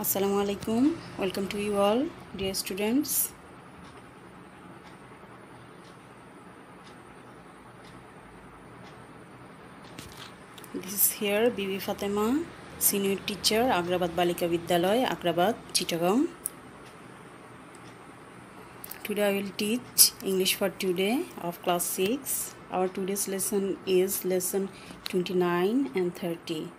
Assalamu alaikum. Welcome to you all, dear students. This is here Bibi Fatima, senior teacher, Agrabad Balika Vidyalaya, Agrabad, Chittagong. Today I will teach English for today of class 6. Our today's lesson is lesson 29 and 30.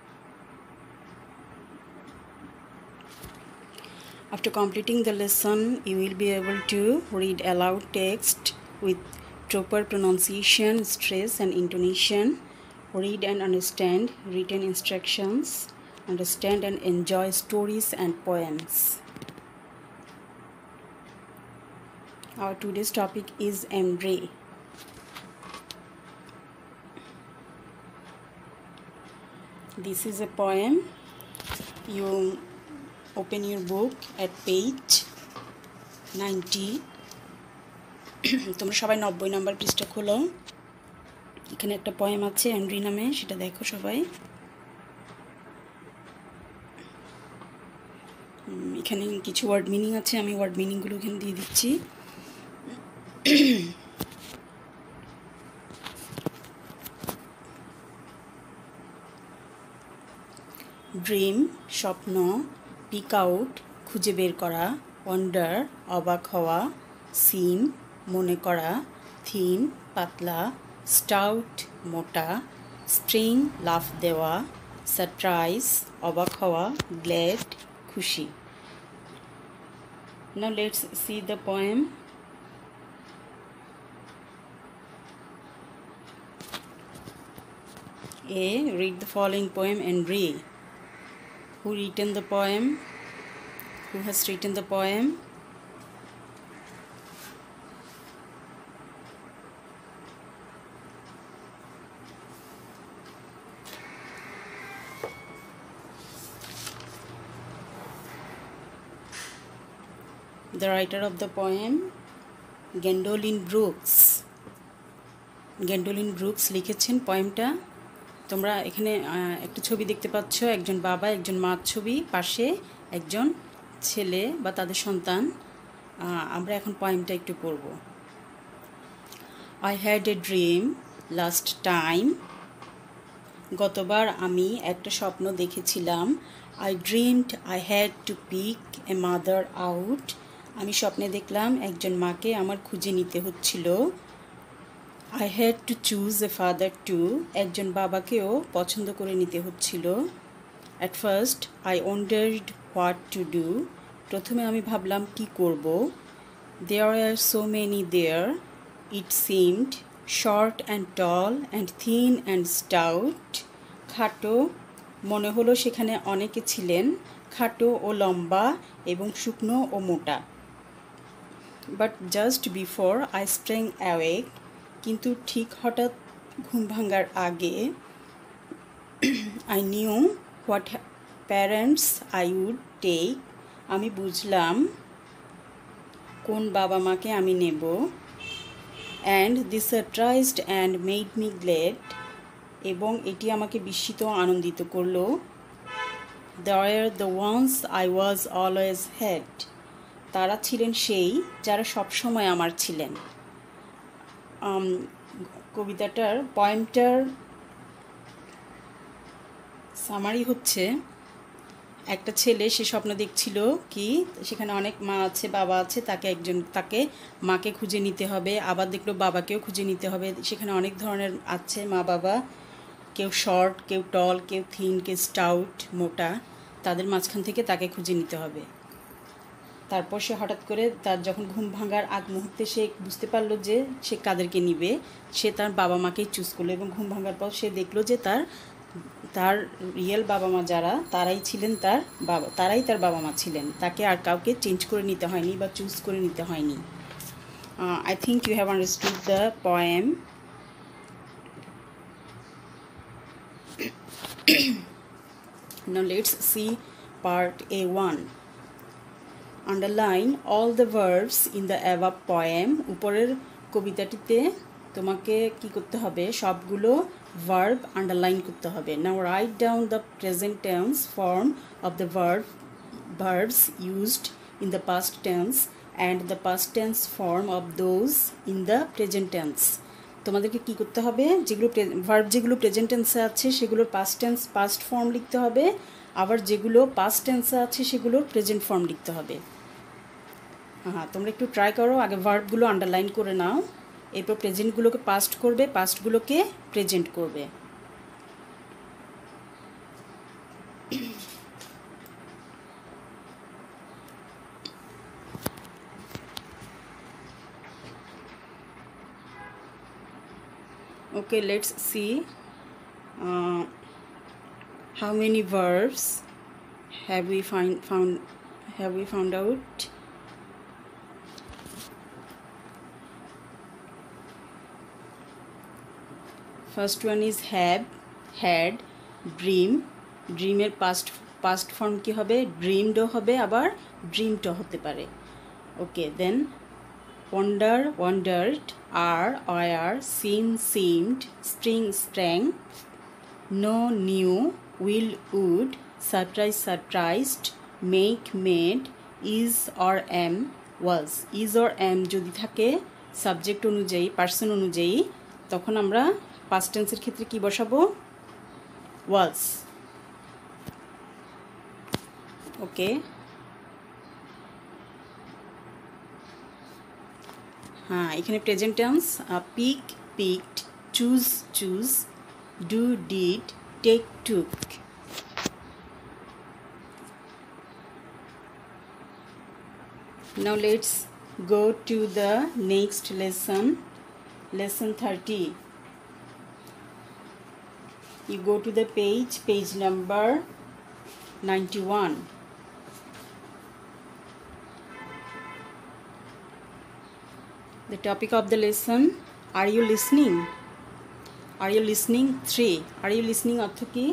After completing the lesson, you will be able to read aloud text with proper pronunciation, stress and intonation, read and understand written instructions, understand and enjoy stories and poems. Our today's topic is Emre. This is a poem. You open your book at page 90. তোমরা সবাই 90 নম্বর পৃষ্ঠা খোলো। এখানে একটা poem আছে এমরি নামে, সেটা দেখো সবাই। এখানে কিছু ওয়ার্ড মিনিং আছে, আমি ওয়ার্ড মিনিংগুলো এখানে দিয়ে দিচ্ছি। ড্রিম স্বপ্ন, পিক আউট খুঁজে বের করা, ওয়ান্ডার অবাক হওয়া, সিন মনে করা, থিন পাতলা, স্টাউট মোটা, স্প্রিং লাফ দেওয়া, সারপ্রাইজ অবাক হওয়া, গ্ল্যাড খুশি। Now let's see the poem. A. Read the following poem and read. Who written the poem? Who has written the poem? The writer of the poem, Gwendolyn Brooks. Gwendolyn Brooks লিখেছেন পোয়েমটা। তোমরা এখানে একটা ছবি দেখতে পাচ্ছ, একজন বাবা একজন মার ছবি, পাশে একজন ছেলে বা তাদের সন্তান। আমরা এখন পোয়েমটা একটু পড়ব। I had a dream last time. গতবার আমি একটা স্বপ্ন দেখেছিলাম। I dreamed I had to pick a mother out. আমি স্বপ্নে দেখলাম একজন মাকে আমার খুঁজে নিতে হচ্ছিল। I had to choose a father too. একজন বাবাকেও পছন্দ করে নিতে হচ্ছিল। At first I wondered what to do. প্রথমে আমি ভাবলাম কি করব। There were so many there. It seemed short and tall and thin and stout. খাটো, মনে হলো সেখানে অনেকে ছিলেন, খাটো ও লম্বা এবং শুকনো ও মোটা। But just before I sprang awake, কিন্তু ঠিক হঠাৎ ঘুম ভাঙার আগে, I knew what parents I would take. আমি বুঝলাম কোন বাবা মাকে আমি নেব। And this surprised and made me glad. এবং এটি আমাকে বিস্মিত আনন্দিত করলো। They were the ones I was always had. তারা ছিলেন সেই যারা সবসময় আমার ছিলেন। কবিতাটার পয়েমটার সামারি হচ্ছে, একটা ছেলে সে স্বপ্ন দেখছিল কি সেখানে অনেক মা আছে বাবা আছে, তাকে মাকে খুঁজে নিতে হবে, আবার দেখলো বাবাকেও খুঁজে নিতে হবে। সেখানে অনেক ধরনের আছে মা বাবা, কেউ শর্ট, কেউ টল, কেউ থিন, কেউ স্টাউট মোটা, তাদের মাঝখান থেকে তাকে খুঁজে নিতে হবে। তারপর সে হঠাৎ করে তার যখন ঘুম ভাঙার আগ মুহূর্তে সে বুঝতে পারলো যে সে কাদেরকে নিবে, সে তার বাবা মাকেই চুজ করলো। এবং ঘুম ভাঙার পর সে দেখলো যে তার রিয়েল বাবা মা যারা, তারাই ছিলেন তার বাবা, তারাই তার বাবা মা ছিলেন, তাকে আর কাউকে চেঞ্জ করে নিতে হয়নি বা চুজ করে নিতে হয়নি। I think you have understood the poem. Now let's see part A1. Underline all the verbs in the above poem. উপরের কবিতাটিতে তোমাকে কি করতে হবে, সবগুলো verb underline করতে হবে। Now write down the present tense form of the verb verbs used in the past tense and the past tense form of those in the present tense. তোমাদেরকে কি করতে হবে, যেগুলো ভার্ব যেগুলো প্রেজেন্ট টেন্সে আছে সেগুলোর পাস্ট টেন্স পাস্ট ফর্ম লিখতে হবে, আবার যেগুলো পাস্ট টেন্সে আছে সেগুলোর প্রেজেন্ট ফর্ম লিখতে হবে। হ্যাঁ, তোমরা একটু ট্রাই করো, আগে ভার্বগুলো আন্ডারলাইন করে নাও, এরপর প্রেজেন্টগুলোকে পাস্ট করবে, পাস্টগুলোকে প্রেজেন্ট করবে। Okay, let's see how many verbs have we found out. First one is have, had, dream. Dreamer past form কি হবে, dreamed হবে, আবার dreamed হতে পারে। Okay, then wonder, wondered, are, seem, seemed, spring, sprang, know, knew, will, would, surprise, surprised, make, made, is or am, was. is or am যদি থাকে subject অনুযায়ী, person অনুযায়ী, তখন আমরা পাস্ট টেন্সের ক্ষেত্রে কি বসাবো, was. ওকে, হ্যাঁ, এখানে present tense pick, picked, choose, choose, do, did, take, took. Now let's go to the next lesson, lesson 30. You go to the page number 91. The topic of the lesson, are you listening? Are you listening 3. Are you listening অর্থ কি,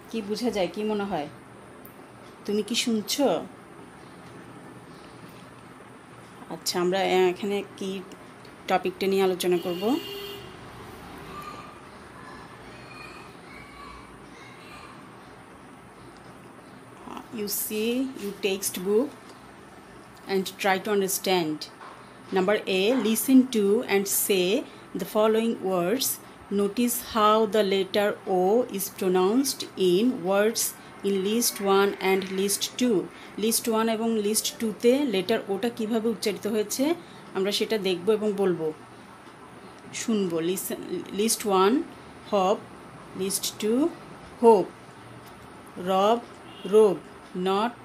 কি বোঝা যায়, কি মনে হয়, তুমি কি শুনছো? আচ্ছা, আমরা এখানে কি টপিকটা নিয়ে আলোচনা করব। You see your textbook and try to understand. Number A, listen to and say the following words. Notice how the letter O is pronounced in words in list 1 and list 2. List 1 এবং list 2 তে letter ওটা কিভাবে উচ্চারিত হয়েছে আমরা সেটা দেখব এবং বলবো, শুনবো। লিস্ট 1 হপ, লিস্ট 2 হোপ, রব, রোব, নট,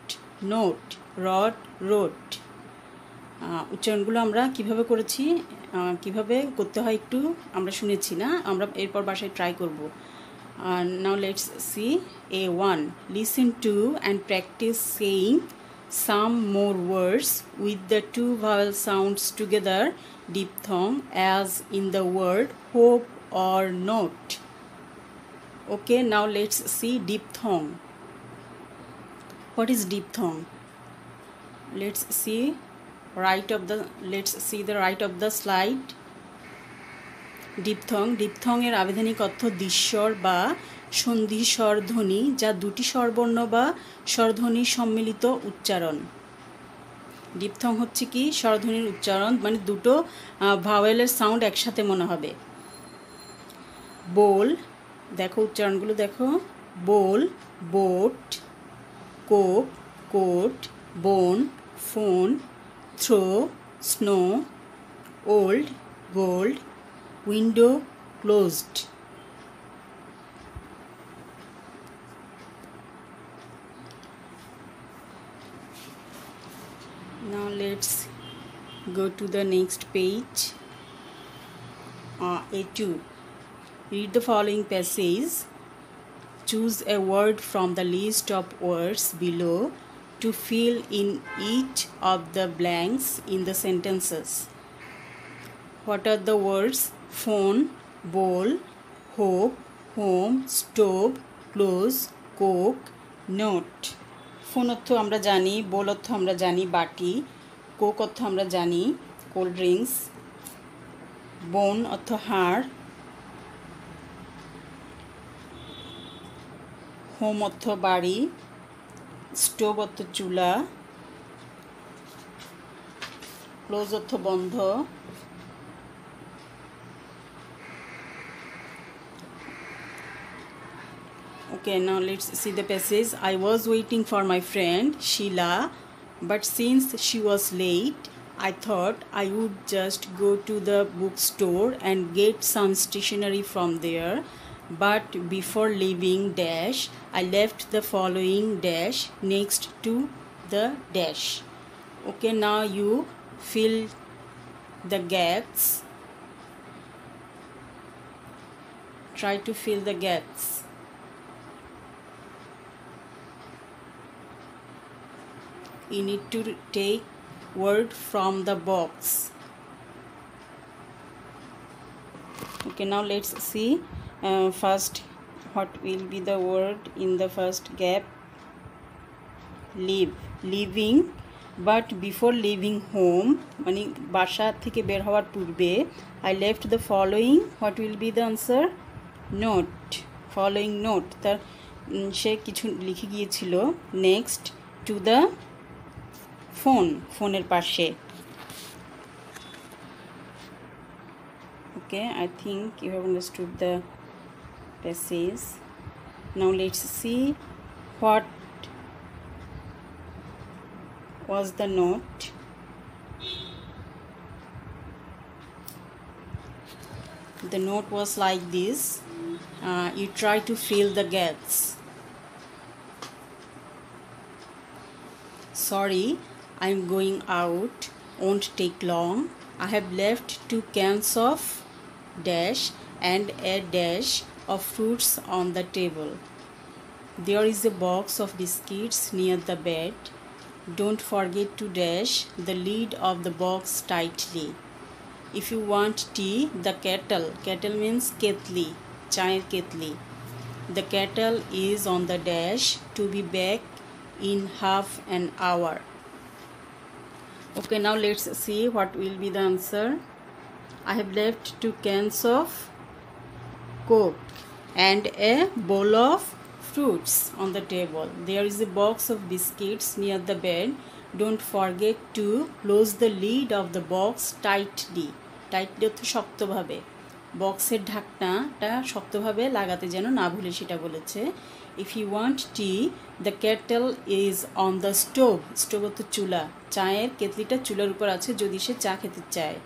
নোট, রড, রোড। উচ্চারণগুলো আমরা কিভাবে করেছি, কিভাবে করতে হয় একটু আমরা শুনেছি না, আমরা এরপর বাসায় ট্রাই করব। Now let's see A1. Listen to and practice saying some more words with the two vowel sounds together, diphthong, as in the word hope or note. Okay, now let's see diphthong. What is diphthong? Let's see the right of the slide. Diphthong এর আবেদনিক অর্থ দৃশ্যর বা সন্ধি স্বরধ্বনি, যা দুটি স্বরবর্ণ বা স্বরধ্বনির সম্মিলিত উচ্চারণ। ডিপথং হচ্ছে কি, স্বরধ্বনির উচ্চারণ, মানে দুটো ভাওয়েলের সাউন্ড একসাথে মনে হবে। বোল, দেখো উচ্চারণগুলো দেখো, bowl, boat, cope, coat, bone, phone, throw, snow, old, gold, window, closed. Now let's go to the next page. A2. Read the following passage. Choose a word from the list of words below to fill in each of the blanks in the sentences. What are the words? Phone, bowl, hope, home, stove, clothes, coke, note. Phone অর্থ আমরা জানি, বোল অর্থ আমরা জানি বাটি, Coke অর্থ আমরা জানি কোল্ড ড্রিঙ্কস, বোন অর্থ হাড়, হোম অর্থ বাড়ি, স্টোভ অর্থ চুলা, ক্লোজ অর্থ বন্ধ, okay, now let's see the passage. I was waiting for my friend Sheila, but since she was late, I thought I would just go to the bookstore and get some stationery from there. But before leaving dash, I left the following dash next to the dash. Okay, now you fill the gaps. Try to fill the gaps. You need to take word from the box. Okay, now let's see first what will be the word in the first gap. Leave, leaving, but before leaving home মানে বাসা থেকে বের হওয়ার পূর্বে I left the following, what will be the answer? Note, following note, তার সে কিছু লিখে গিয়েছিল next to the ফোনের পাশে। Okay, I think you have understood the passage. Now let's see what was the note. The note was like this. You try to fill the gaps. Sorry, I'm going out, won't take long. I have left 2 cans of dash and a dash of fruits on the table. There is a box of biscuits near the bed. Don't forget to dash the lid of the box tightly. If you want tea, the kettle means ketli, chayar ketli. The kettle is on the dash to be back in half an hour. Okay, now let's see what will be the answer. I have left 2 cans of Coke and a bowl of fruits on the table. There is a box of biscuits near the bed. Don't forget to close the lid of the box tightly. Tightly তো শক্তভাবে, বক্সের ঢাকনাটা শক্তভাবে লাগাতে যেন না ভুলে সেটা বলেছে। If you want tea, the kettle is on the stove. Stove তো চুলা, চায়ের কেতলিটা চুলার উপর আছে যদি সে চা খেতে চায়।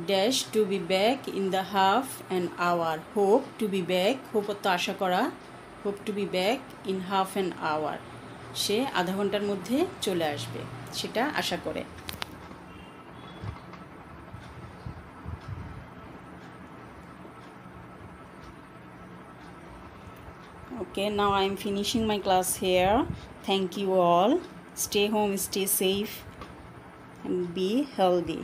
Dash to be back in the half an hour. Hope to be back, hope তো আশা করা, hope to be back in half an hour. সে আধা ঘন্টার মধ্যে চলে আসবে, সেটা আশা করে। Okay, now I am finishing my class here. Thank you all. Stay home, stay safe, and be healthy.